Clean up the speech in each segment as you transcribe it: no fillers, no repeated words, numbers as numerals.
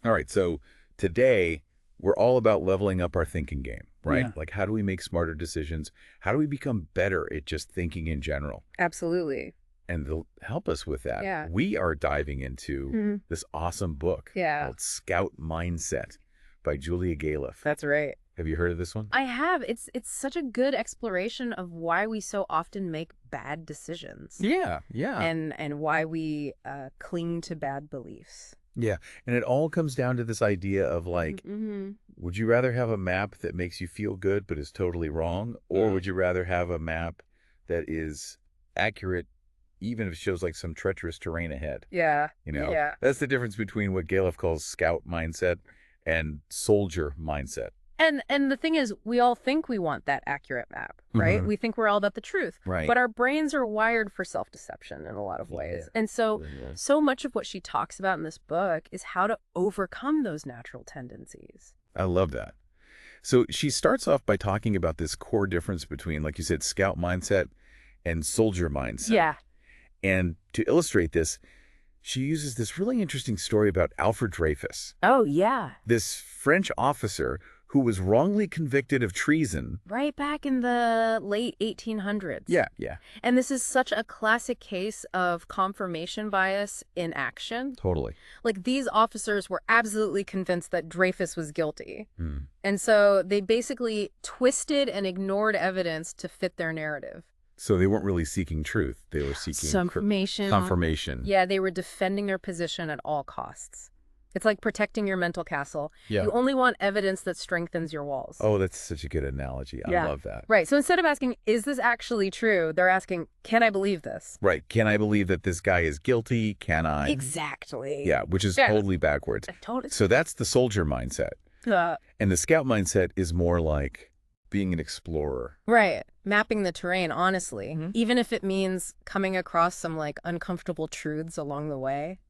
All right, so today we're all about leveling up our thinking game, right? Yeah. Like, how do we make smarter decisions? How do we become better at just thinking in general? Absolutely. And to help us with that, Yeah. we are diving into Mhm. this awesome book Yeah. called Scout Mindset by Julia Galef. That's right. Have you heard of this one? I have. It's such a good exploration of why we so often make bad decisions Yeah. and why we cling to bad beliefs. Yeah. And it all comes down to this idea of like, Mm-hmm. would you rather have a map that makes you feel good but is totally wrong? Or Mm. would you rather have a map that is accurate even if it shows like some treacherous terrain ahead? Yeah. You know, Yeah. that's the difference between what Galef calls scout mindset and soldier mindset. And the thing is, we all think we want that accurate map, right? Mhm. We think we're all about the truth. Right. But our brains are wired for self-deception in a lot of ways. And so much of what she talks about in this book is how to overcome those natural tendencies. I love that. So she starts off by talking about this core difference between, like you said, scout mindset and soldier mindset. Yeah. And to illustrate this, she uses this really interesting story about Alfred Dreyfus, Oh, yeah. this French officer who was wrongly convicted of treason. Right back in the late 1800s. Yeah. And this is such a classic case of confirmation bias in action. Totally. Like, these officers were absolutely convinced that Dreyfus was guilty. Hmm. And so they basically twisted and ignored evidence to fit their narrative. So they weren't really seeking truth. They were seeking confirmation. Yeah, they were defending their position at all costs. It's like protecting your mental castle. Yeah. You only want evidence that strengthens your walls. Oh, that's such a good analogy. I Yeah. love that. Right. So instead of asking, is this actually true? They're asking, can I believe this? Right. Can I believe that this guy is guilty? Can I? Exactly. Yeah, which is Yeah. totally backwards. Totally. So that's the soldier mindset. And the scout mindset is more like being an explorer. Right. Mapping the terrain, honestly. Mhm. Even if it means coming across some like uncomfortable truths along the way.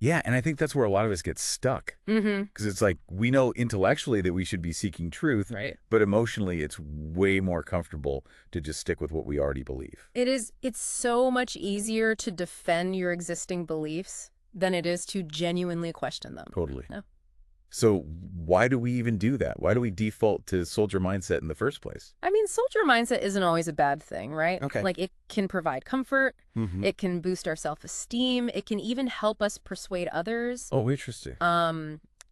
Yeah, and I think that's where a lot of us get stuck. Mm-hmm. Because it's like we know intellectually that we should be seeking truth, Right. but emotionally it's way more comfortable to just stick with what we already believe. It's so much easier to defend your existing beliefs than it is to genuinely question them. Totally. Yeah. So why do we even do that? Why do we default to soldier mindset in the first place? I mean, soldier mindset isn't always a bad thing, right? Okay. Like, it can provide comfort. Mm-hmm. It can boost our self-esteem. It can even help us persuade others. Oh, interesting.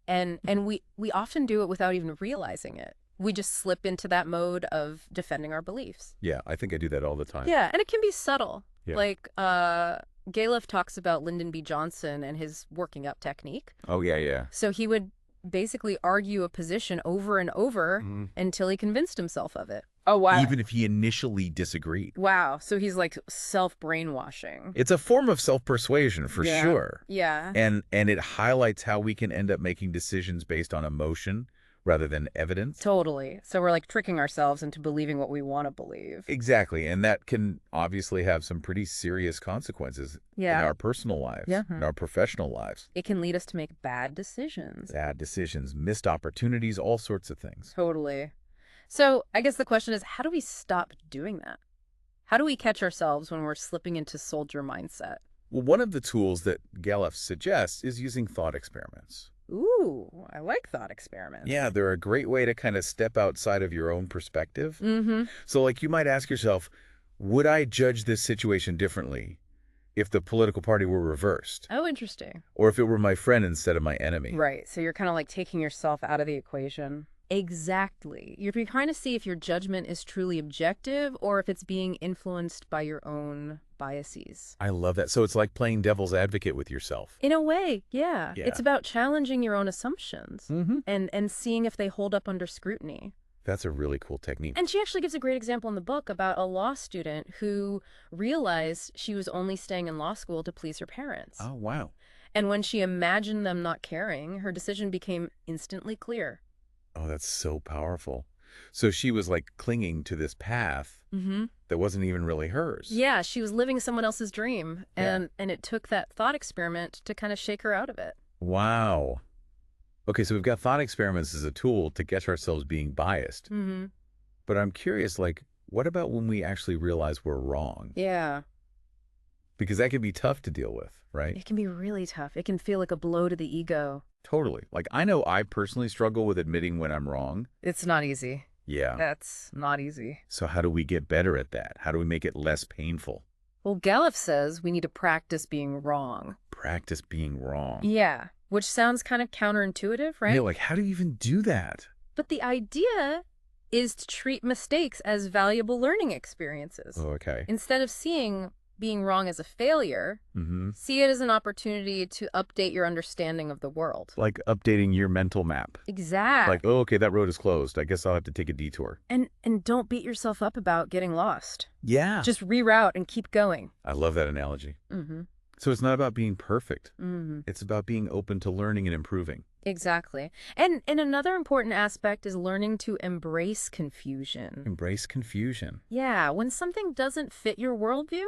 And we often do it without even realizing it. We just slip into that mode of defending our beliefs. Yeah, I think I do that all the time. Yeah, and it can be subtle. Yeah. Like, Galef talks about Lyndon B. Johnson and his working up technique. Oh, yeah. So he would basically argue a position over and over Mhm. until he convinced himself of it. Oh, wow. Even if he initially disagreed. Wow. So he's like self-brainwashing. It's a form of self-persuasion for Yeah. sure. Yeah. And it highlights how we can end up making decisions based on emotion rather than evidence. Totally. So we're like tricking ourselves into believing what we want to believe. Exactly. And that can obviously have some pretty serious consequences Yeah. in our personal lives, Yeah. in our professional lives. It can lead us to make bad decisions. Bad decisions, missed opportunities, all sorts of things. Totally. So I guess the question is, how do we stop doing that? How do we catch ourselves when we're slipping into soldier mindset? Well, one of the tools that Galef suggests is using thought experiments. Ooh, I like thought experiments. Yeah, they're a great way to kind of step outside of your own perspective. Mm-hmm. So, like, you might ask yourself, would I judge this situation differently if the political party were reversed? Oh, interesting. Or if it were my friend instead of my enemy? Right. So you're kind of like taking yourself out of the equation. Exactly. You're trying to see if your judgment is truly objective or if it's being influenced by your own biases. I love that. So it's like playing devil's advocate with yourself. In a way, yeah. Yeah. It's about challenging your own assumptions Mm-hmm. and seeing if they hold up under scrutiny. That's a really cool technique. And she actually gives a great example in the book about a law student who realized she was only staying in law school to please her parents. Oh, wow. And when she imagined them not caring, her decision became instantly clear. Oh, that's so powerful. So she was like clinging to this path Mm-hmm. that wasn't even really hers. Yeah, she was living someone else's dream, and it took that thought experiment to kind of shake her out of it. Wow. Okay, so we've got thought experiments as a tool to catch ourselves being biased. Mm-hmm. But I'm curious, like, what about when we actually realize we're wrong? Yeah. Because that can be tough to deal with, right? It can be really tough. It can feel like a blow to the ego. Totally. Like, I know I personally struggle with admitting when I'm wrong. It's not easy. Yeah. That's not easy. So how do we get better at that? How do we make it less painful? Well, Gallup says we need to practice being wrong. Practice being wrong. Yeah, which sounds kind of counterintuitive, right? Yeah, like, how do you even do that? But the idea is to treat mistakes as valuable learning experiences. Oh, okay. Instead of seeing being wrong as a failure, Mm-hmm. see it as an opportunity to update your understanding of the world. Like updating your mental map. Exactly. Like, oh, okay, that road is closed. I guess I'll have to take a detour. And don't beat yourself up about getting lost. Yeah. Just reroute and keep going. I love that analogy. Mm-hmm. So it's not about being perfect. Mm-hmm. It's about being open to learning and improving. Exactly. And another important aspect is learning to embrace confusion. Embrace confusion. Yeah, when something doesn't fit your worldview,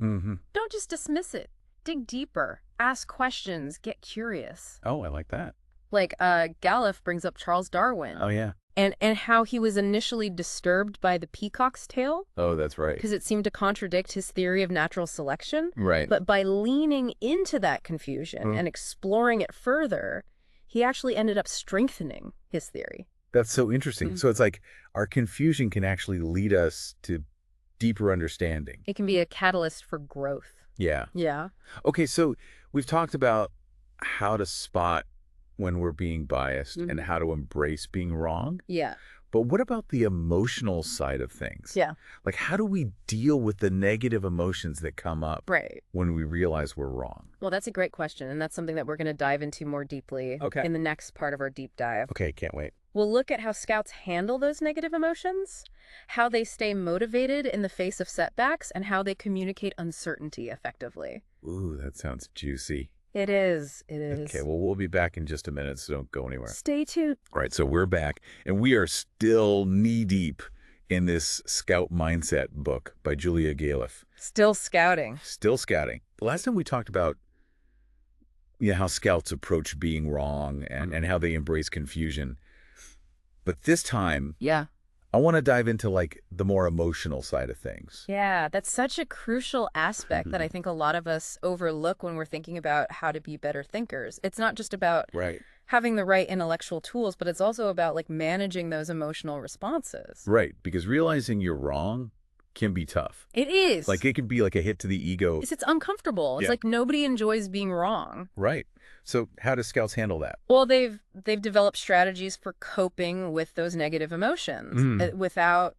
Mm-hmm. don't just dismiss it. Dig deeper. Ask questions. Get curious. Oh, I like that. Like, Gallup brings up Charles Darwin Oh, yeah. and how he was initially disturbed by the peacock's tail Oh, that's right. because it seemed to contradict his theory of natural selection. Right. But by leaning into that confusion and exploring it further, he actually ended up strengthening his theory. That's so interesting. So it's like our confusion can actually lead us to deeper understanding. It can be a catalyst for growth. Yeah. Yeah. Okay, so we've talked about how to spot when we're being biased and how to embrace being wrong. Yeah. But what about the emotional side of things? Yeah. Like, how do we deal with the negative emotions that come up Right. when we realize we're wrong? Well, that's a great question, and that's something that we're going to dive into more deeply Okay. in the next part of our deep dive. Okay, can't wait. We'll look at how Scouts handle those negative emotions, how they stay motivated in the face of setbacks, and how they communicate uncertainty effectively. Ooh, that sounds juicy. It is. It is. Okay, well, we'll be back in just a minute, so don't go anywhere. Stay tuned. All right, so we're back, and we are still knee-deep in this Scout Mindset book by Julia Galef. Still scouting. Still scouting. The last time we talked about how Scouts approach being wrong and how they embrace confusion. But this time, Yeah. I want to dive into like the more emotional side of things. Yeah, that's such a crucial aspect that I think a lot of us overlook when we're thinking about how to be better thinkers. It's not just about Right. having the right intellectual tools, but it's also about like managing those emotional responses. Right, because realizing you're wrong can be tough. It is. Like it can be like a hit to the ego. It's uncomfortable. It's Yeah. like nobody enjoys being wrong. Right. So how do Scouts handle that? Well, they've developed strategies for coping with those negative emotions without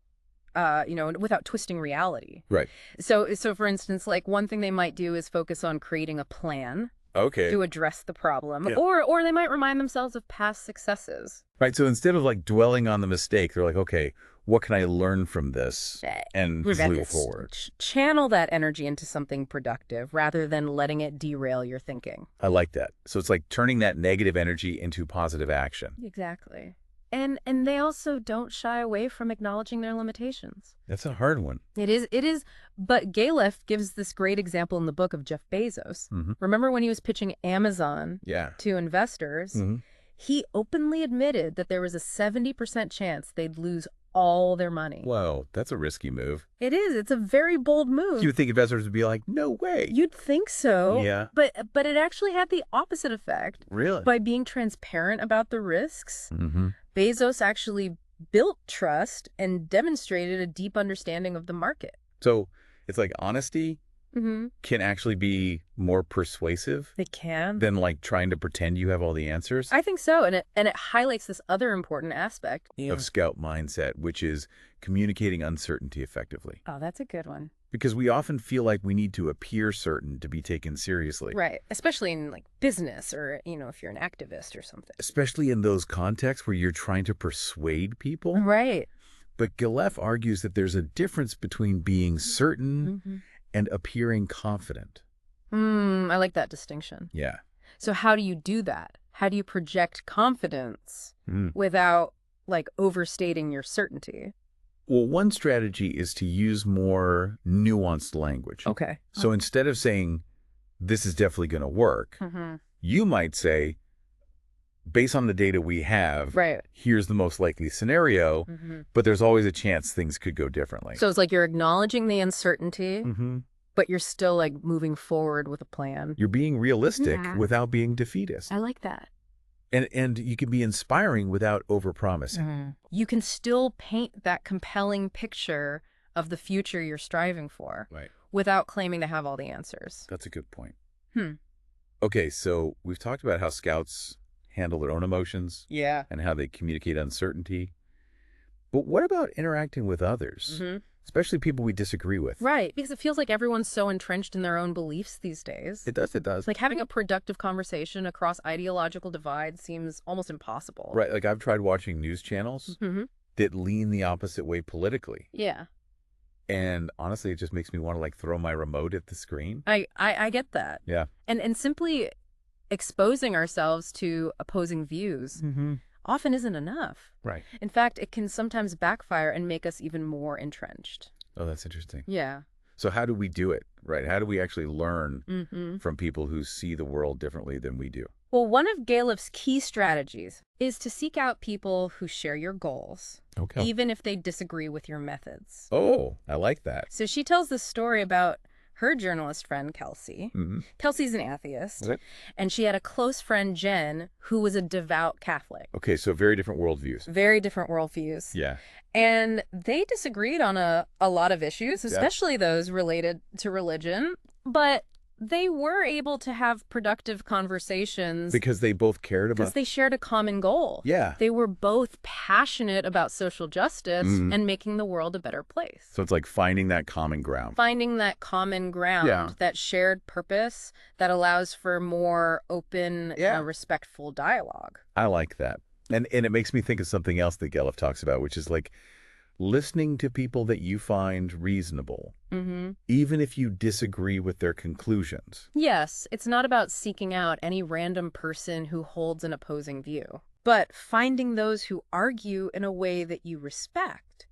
without twisting reality. Right. So for instance, like one thing they might do is focus on creating a plan Okay. to address the problem, Yeah. or they might remind themselves of past successes. Right. So instead of like dwelling on the mistake, they're like, okay, what can I learn from this and move forward? Channel that energy into something productive rather than letting it derail your thinking. I like that. So it's like turning that negative energy into positive action. Exactly. And they also don't shy away from acknowledging their limitations. That's a hard one. It is. But Galef gives this great example in the book of Jeff Bezos. Remember when he was pitching Amazon Yeah. to investors? He openly admitted that there was a 70% chance they'd lose all their money. Whoa, that's a risky move. It is. It's a very bold move. You would think investors would be like, no way. You'd think so. Yeah. But it actually had the opposite effect. Really? By being transparent about the risks, Bezos actually built trust and demonstrated a deep understanding of the market. So it's like honesty can actually be more persuasive They can. than like trying to pretend you have all the answers. I think so. And it highlights this other important aspect Of Scout Mindset, which is communicating uncertainty effectively. Oh, that's a good one. Because we often feel like we need to appear certain to be taken seriously. Right. Especially in like business or, if you're an activist or something. Especially in those contexts where you're trying to persuade people. Right. But Galef argues that there's a difference between being certain and appearing confident. I like that distinction. Yeah. So how do you do that? How do you project confidence without like overstating your certainty? Well, one strategy is to use more nuanced language. Okay. So instead of saying, this is definitely going to work, you might say, based on the data we have, Right. here's the most likely scenario, but there's always a chance things could go differently. So it's like you're acknowledging the uncertainty, But you're still like moving forward with a plan. You're being realistic Yeah. without being defeatist. I like that. And you can be inspiring without overpromising. You can still paint that compelling picture of the future you're striving for Right. without claiming to have all the answers. That's a good point. Hmm. Okay, so we've talked about how scouts handle their own emotions Yeah. and how they communicate uncertainty. But what about interacting with others, especially people we disagree with? Right, because it feels like everyone's so entrenched in their own beliefs these days. It does. Like having a productive conversation across ideological divides seems almost impossible. Right, like I've tried watching news channels that lean the opposite way politically. Yeah, And honestly, it just makes me want to like throw my remote at the screen. I get that. Yeah. And simply exposing ourselves to opposing views often isn't enough. Right. In fact, it can sometimes backfire and make us even more entrenched. Oh, that's interesting. Yeah. So how do we do it, right? How do we actually learn from people who see the world differently than we do? Well, one of Galef's key strategies is to seek out people who share your goals, Okay. even if they disagree with your methods. Oh, I like that. So she tells this story about her journalist friend, Kelsey. Kelsey's an atheist, Okay. and she had a close friend, Jen, who was a devout Catholic. Okay, so very different worldviews. Very different worldviews. Yeah. And they disagreed on a lot of issues, especially those related to religion. But they were able to have productive conversations Because they both cared because about... they shared a common goal. Yeah. They were both passionate about social justice and making the world a better place. So it's like finding that common ground. Finding that common ground, Yeah. that shared purpose that allows for more open, respectful dialogue. I like that. And it makes me think of something else that Galef talks about, which is like listening to people that you find reasonable, even if you disagree with their conclusions. Yes, it's not about seeking out any random person who holds an opposing view, but finding those who argue in a way that you respect,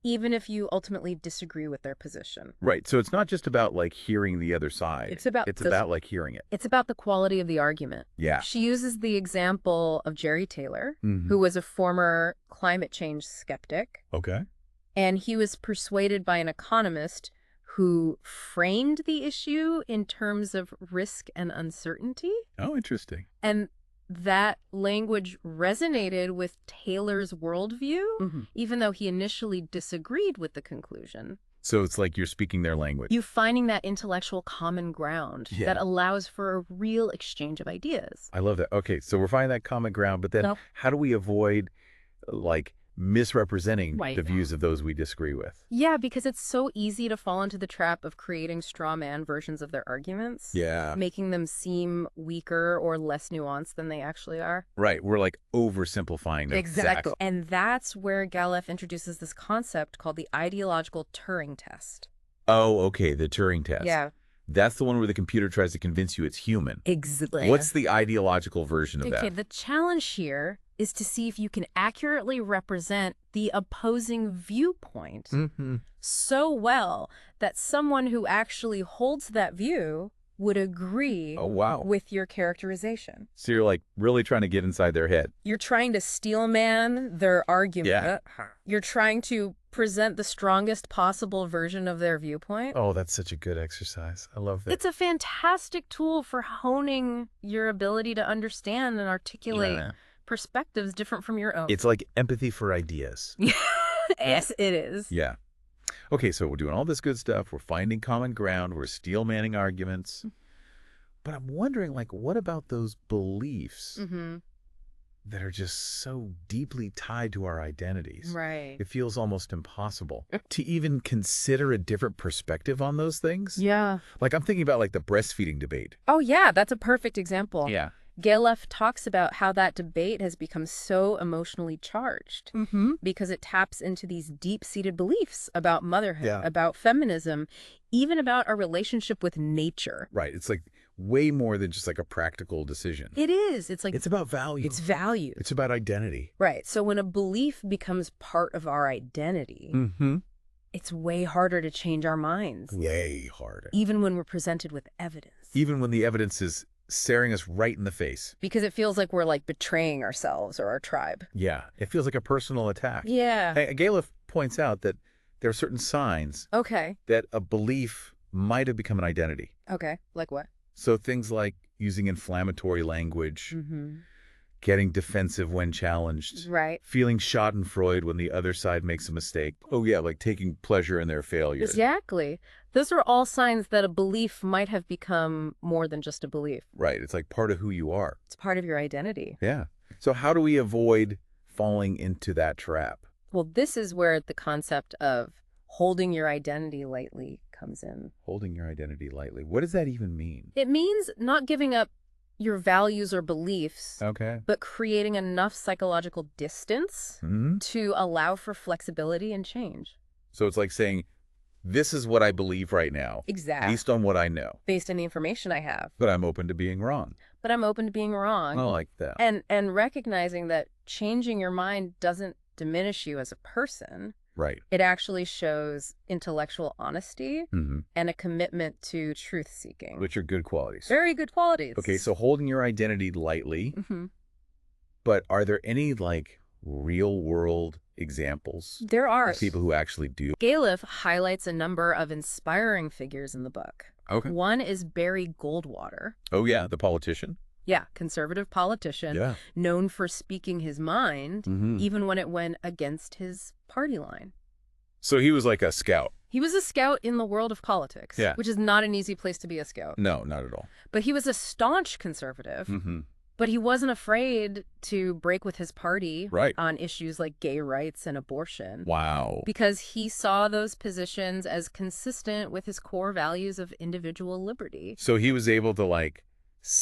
even if you ultimately disagree with their position. Right. So it's not just about like hearing the other side. It's about like hearing it. It's about the quality of the argument. Yeah. She uses the example of Jerry Taylor, who was a former climate change skeptic, Okay. and he was persuaded by an economist who framed the issue in terms of risk and uncertainty. Oh, interesting. And that language resonated with Taylor's worldview, even though he initially disagreed with the conclusion. So it's like you're speaking their language. You finding that intellectual common ground that allows for a real exchange of ideas. I love that. Okay, so we're finding that common ground, but then how do we avoid like misrepresenting the views of those we disagree with? Yeah, because it's so easy to fall into the trap of creating straw man versions of their arguments. Yeah. Making them seem weaker or less nuanced than they actually are. Right. We're like oversimplifying them. Exactly. And that's where Galef introduces this concept called the ideological Turing test. Oh, okay. The Turing test. Yeah. That's the one where the computer tries to convince you it's human. Exactly. What's the ideological version of Okay, that? the challenge here is to see if you can accurately represent the opposing viewpoint so well that someone who actually holds that view would agree with your characterization. So you're like really trying to get inside their head. You're trying to steel man their argument. Yeah. You're trying to present the strongest possible version of their viewpoint. Oh, that's such a good exercise. I love that. It's a fantastic tool for honing your ability to understand and articulate perspectives different from your own. It's like empathy for ideas. Yes, it is. Yeah. Okay, so we're doing all this good stuff. We're finding common ground. We're steel manning arguments. But I'm wondering, like, what about those beliefs that are just so deeply tied to our identities? Right. It feels almost impossible to even consider a different perspective on those things. Yeah. Like, I'm thinking about, like, the breastfeeding debate. Oh, yeah, that's a perfect example. Yeah. Galef talks about how that debate has become so emotionally charged because it taps into these deep-seated beliefs about motherhood, about feminism, even about our relationship with nature. Right. It's like way more than just like a practical decision. It is. It's like... It's about value. It's value. It's about identity. Right. So when a belief becomes part of our identity, it's way harder to change our minds. Way harder. Even when we're presented with evidence. Even when the evidence is staring us right in the face. Because it feels like we're like betraying ourselves or our tribe. Yeah. It feels like a personal attack. Yeah. Galef points out that there are certain signs Okay. that a belief might have become an identity. Okay. Like what? So things like using inflammatory language, Mm-hmm. getting defensive when challenged, Right. feeling schadenfreude when the other side makes a mistake. Oh, yeah, like taking pleasure in their failure. Exactly. Those are all signs that a belief might have become more than just a belief. Right. It's like part of who you are. It's part of your identity. Yeah. So how do we avoid falling into that trap? Well, this is where the concept of holding your identity lightly comes in. Holding your identity lightly. What does that even mean? It means not giving up your values or beliefs, Okay. but creating enough psychological distance Hmm. to allow for flexibility and change. So it's like saying, this is what I believe right now, Exactly. based on what I know, Based on the information I have. but I'm open to being wrong. But I'm open to being wrong. I like that. And recognizing that changing your mind doesn't diminish you as a person. Right. It actually shows intellectual honesty Hmm. and a commitment to truth seeking. Which are good qualities. Very good qualities. Okay, so holding your identity lightly, Mhm. but are there any like real world examples There are. of people who actually do? Galef highlights a number of inspiring figures in the book. Okay. One is Barry Goldwater. Oh, yeah, the politician. Yeah, conservative politician, Yeah. known for speaking his mind, Hmm. even when it went against his party line. So he was like a scout. He was a scout in the world of politics, Yeah. which is not an easy place to be a scout. No, not at all. But he was a staunch conservative, Hmm. but he wasn't afraid to break with his party Right. on issues like gay rights and abortion. Wow. Because he saw those positions as consistent with his core values of individual liberty. So he was able to like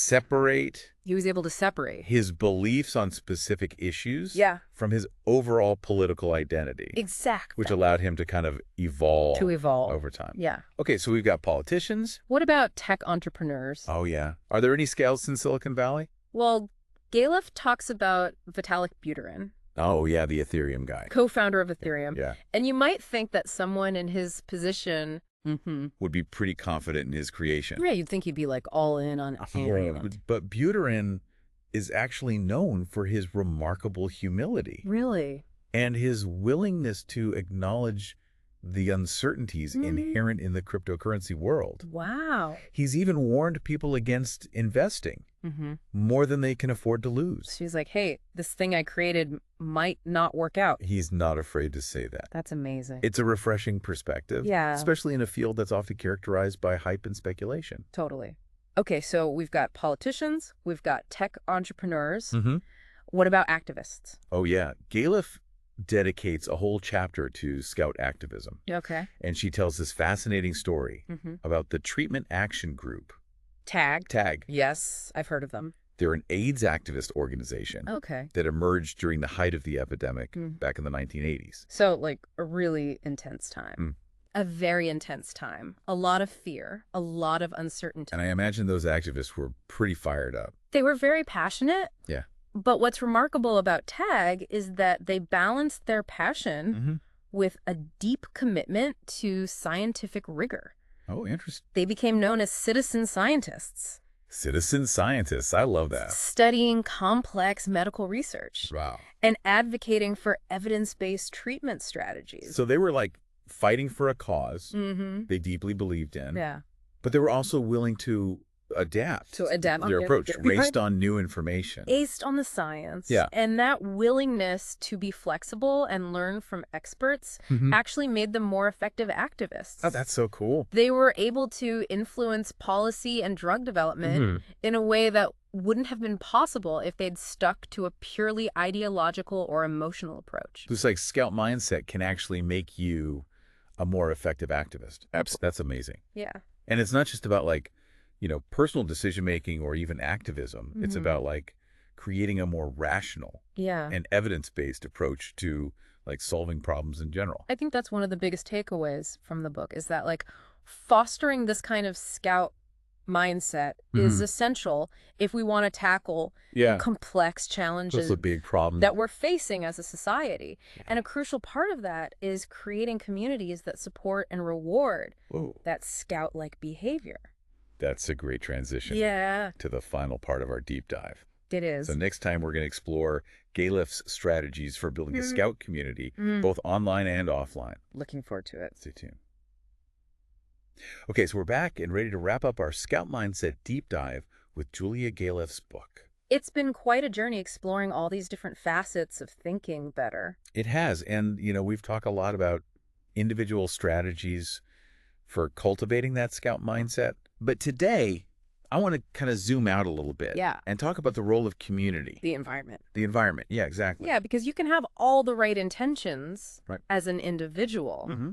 separate He was able to separate. his beliefs on specific issues Yeah. from his overall political identity, Exactly. which allowed him to kind of evolve to evolve. over time. Yeah. Okay, so we've got politicians. What about tech entrepreneurs? Oh, yeah. Are there any scouts in Silicon Valley? Well, Galef talks about Vitalik Buterin, Oh, yeah, the Ethereum guy. co-founder of Ethereum. Yeah. And you might think that someone in his position, Would be pretty confident in his creation. yeah, you'd think he'd be like all in on Ethereum. But Buterin is actually known for his remarkable humility Really? and his willingness to acknowledge the uncertainties inherent in the cryptocurrency world. Wow. He's even warned people against investing more than they can afford to lose. She's like, hey, this thing I created might not work out. He's not afraid to say that. That's amazing. It's a refreshing perspective, Yeah. especially in a field that's often characterized by hype and speculation. Totally. Okay, so we've got politicians, we've got tech entrepreneurs. Mm-hmm. What about activists? Oh, yeah. Galef dedicates a whole chapter to scout activism, Okay. and she tells this fascinating story Mm-hmm. about the Treatment Action Group, TAG. TAG. Yes, I've heard of them. They're an AIDS activist organization Okay. that emerged during the height of the epidemic Mm. back in the 1980s. So, like, a really intense time. Mm. A very intense time. A lot of fear, a lot of uncertainty. And I imagine those activists were pretty fired up. They were very passionate. Yeah. But what's remarkable about TAG is that they balanced their passion Mm-hmm. with a deep commitment to scientific rigor. Oh, interesting. They became known as citizen scientists, Citizen scientists. I love that. studying complex medical research Wow. and advocating for evidence-based treatment strategies. So they were like fighting for a cause Mm-hmm. they deeply believed in, Yeah. but they were also willing to adapt To adapt. their Okay. approach Yeah. based on new information. Based on the science. Yeah. And that willingness to be flexible and learn from experts Mhm. actually made them more effective activists. Oh, that's so cool. They were able to influence policy and drug development Mhm. in a way that wouldn't have been possible if they'd stuck to a purely ideological or emotional approach. This like scout mindset can actually make you a more effective activist. That's amazing. Yeah. And it's not just about like, personal decision making or even activism. It's Mhm. about like creating a more rational Yeah. and evidence-based approach to like solving problems in general. I think that's one of the biggest takeaways from the book is that like fostering this kind of scout mindset is Mhm. essential if we want to tackle Yeah. complex challenges That's a big problem. that we're facing as a society. And a crucial part of that is creating communities that support and reward Whoa. that scout-like behavior. That's a great transition Yeah, to the final part of our deep dive. it is. So next time we're going to explore Galef's strategies for building a Mhm. scout community, Mm. both online and offline. Looking forward to it. Stay tuned. Okay, so we're back and ready to wrap up our Scout Mindset deep dive with Julia Galef's book. It's been quite a journey exploring all these different facets of thinking better. It has. And, we've talked a lot about individual strategies for cultivating that Scout mindset. But today, I want to kind of zoom out a little bit. Yeah. And talk about the role of community. The environment. The environment. Yeah, exactly. Yeah, because you can have all the right intentions Right. as an individual. Mm-hmm.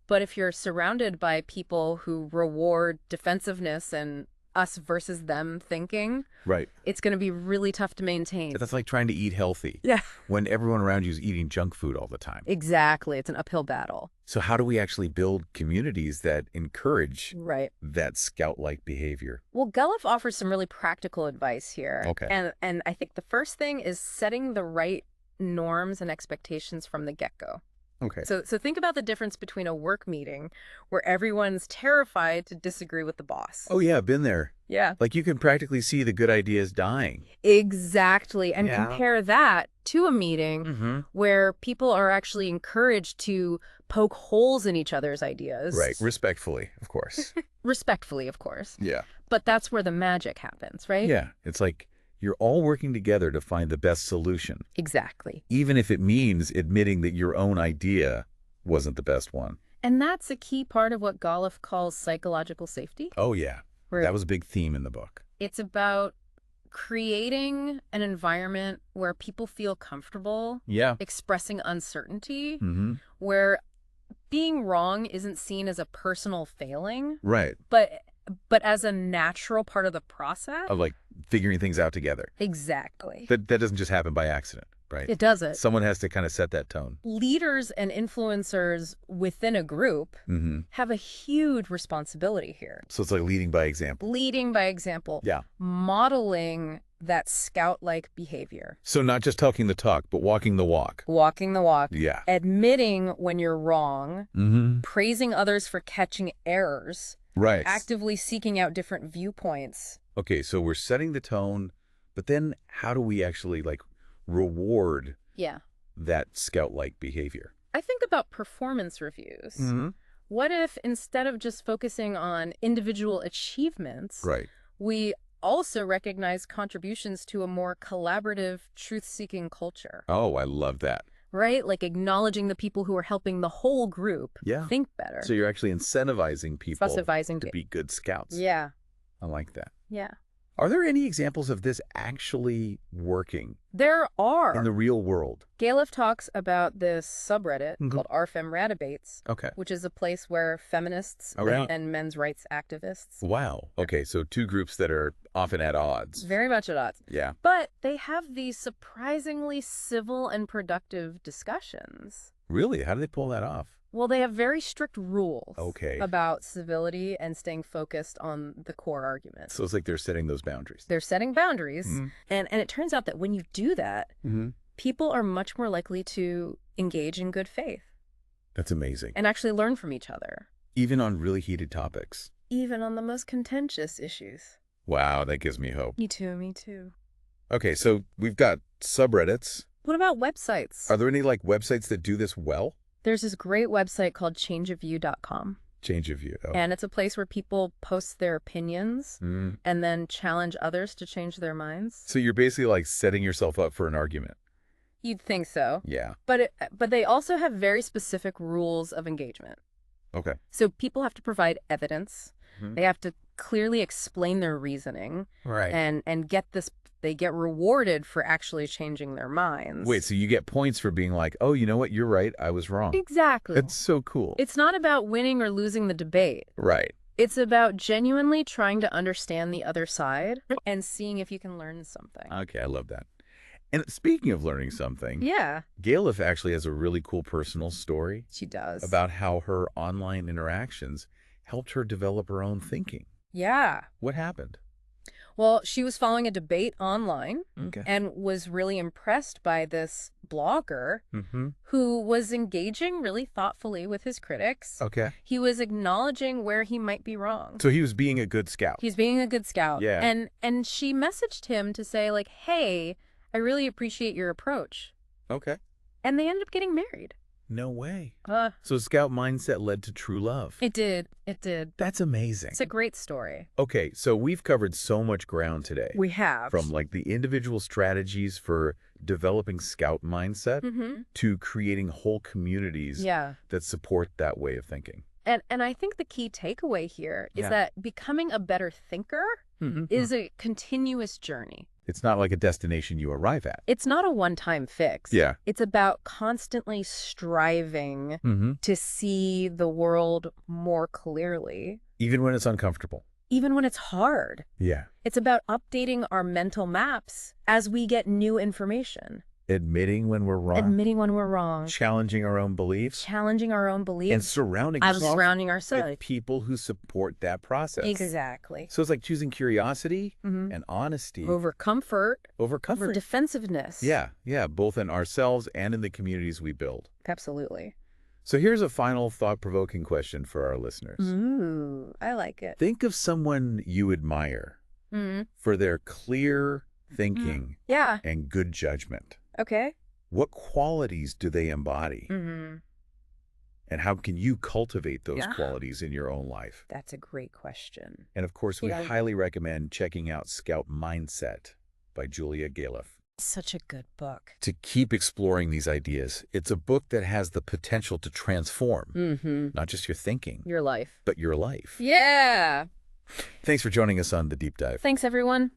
But if you're surrounded by people who reward defensiveness and us versus them thinking, Right. it's going to be really tough to maintain. That's like trying to eat healthy. Yeah. When everyone around you is eating junk food all the time. Exactly. It's an uphill battle. So how do we actually build communities that encourage Right. that Scout-like behavior? Well, Gullif offers some really practical advice here. Okay. And I think the first thing is setting the right norms and expectations from the get-go. Okay. So think about the difference between a work meeting where everyone's terrified to disagree with the boss. Oh, yeah, been there. Yeah. Like you can practically see the good ideas dying. Exactly. And Yeah. compare that to a meeting Mm-hmm. where people are actually encouraged to poke holes in each other's ideas. Right. Respectfully, of course. Respectfully, of course. Yeah. But that's where the magic happens, right? Yeah. It's like you're all working together to find the best solution, Exactly. even if it means admitting that your own idea wasn't the best one. And that's a key part of what Gullif calls psychological safety. Oh, yeah. Where That was a big theme in the book. it's about creating an environment where people feel comfortable Yeah. expressing uncertainty, Mm-hmm. where being wrong isn't seen as a personal failing, Right. but as a natural part of the process. Of like figuring things out together. Exactly. That doesn't just happen by accident, right? It doesn't. Someone has to kind of set that tone. Leaders and influencers within a group Mm-hmm. have a huge responsibility here. So it's like leading by example. Leading by example. Yeah. Modeling that scout-like behavior. So not just talking the talk, but walking the walk. Walking the walk. Yeah. Admitting when you're wrong. Mm-hmm. Praising others for catching errors. Right. Actively seeking out different viewpoints. Okay, so we're setting the tone, but then how do we actually like reward Yeah. that Scout-like behavior? I think about performance reviews. Mm-hmm. What if instead of just focusing on individual achievements, Right. we also recognize contributions to a more collaborative, truth-seeking culture, Oh, I love that. right? Like acknowledging the people who are helping the whole group Yeah. think better. So you're actually incentivizing people Specifying to be good scouts. Yeah. I like that. Yeah. Are there any examples of this actually working There are. in the real world? Galef talks about this subreddit Mhm. called rfemratabates, Okay. which is a place where feminists Around- and men's rights activists, Wow. Okay, so two groups that are often at odds. very much at odds. Yeah. But they have these surprisingly civil and productive discussions. Really? How do they pull that off? Well, they have very strict rules Okay. about civility and staying focused on the core argument. So it's like they're setting those boundaries. They're setting boundaries, Mhm. and it turns out that when you do that, Mm-hmm. people are much more likely to engage in good faith That's amazing. and actually learn from each other, Even on really heated topics. even on the most contentious issues. Wow, that gives me hope. Me too, me too. Okay, so we've got subreddits. What about websites? Are there any like websites that do this well? There's this great website called changeofview.com, Change of view. Oh. and it's a place where people post their opinions Mm. and then challenge others to change their minds. So you're basically like setting yourself up for an argument. You'd think so. Yeah. But they also have very specific rules of engagement. Okay. So people have to provide evidence. Mhm. They have to clearly explain their reasoning Right. and get this. They get rewarded for actually changing their minds. Wait, so you get points for being like, oh, you know what? You're right. I was wrong. Exactly. That's so cool. It's not about winning or losing the debate. Right. It's about genuinely trying to understand the other side and seeing if you can learn something. Okay, I love that. And speaking of learning something, Yeah, Galef actually has a really cool personal story she does. about how her online interactions helped her develop her own thinking. Yeah. What happened? Well, she was following a debate online Okay. and was really impressed by this blogger Mm-hmm. who was engaging really thoughtfully with his critics. Okay. He was acknowledging where he might be wrong. So he was being a good scout. He's being a good scout. Yeah. And she messaged him to say, like, hey, I really appreciate your approach. Okay. And they ended up getting married. No way. Uh, So Scout mindset led to true love. it did. It did. That's amazing. It's a great story. Okay, so we've covered so much ground today. We have. From like the individual strategies for developing Scout mindset to creating whole communities Yeah. that support that way of thinking. And I think the key takeaway here is Yeah. that becoming a better thinker is a continuous journey. It's not like a destination you arrive at. It's not a one-time fix. Yeah. It's about constantly striving to see the world more clearly, Even when it's uncomfortable. even when it's hard. Yeah. It's about updating our mental maps as we get new information, Admitting when we're wrong. admitting when we're wrong, Challenging our own beliefs. challenging our own And beliefs, surrounding and ourselves surrounding ourselves. with people who support that process. Exactly. So it's like choosing curiosity and honesty Over comfort, over over comfort. defensiveness. Yeah, both in ourselves and in the communities we build. Absolutely. So here's a final thought-provoking question for our listeners. Ooh, I like it. Think of someone you admire for their clear thinking Yeah. and good judgment. Okay. What qualities do they embody? Mm-hmm. And how can you cultivate those Yeah. qualities in your own life? That's a great question. And of course, we Yeah. highly recommend checking out Scout Mindset by Julia Galef. Such a good book. To keep exploring these ideas, it's a book that has the potential to transform not just your thinking, Your life. but your life. Yeah. Thanks for joining us on The Deep Dive. Thanks, everyone.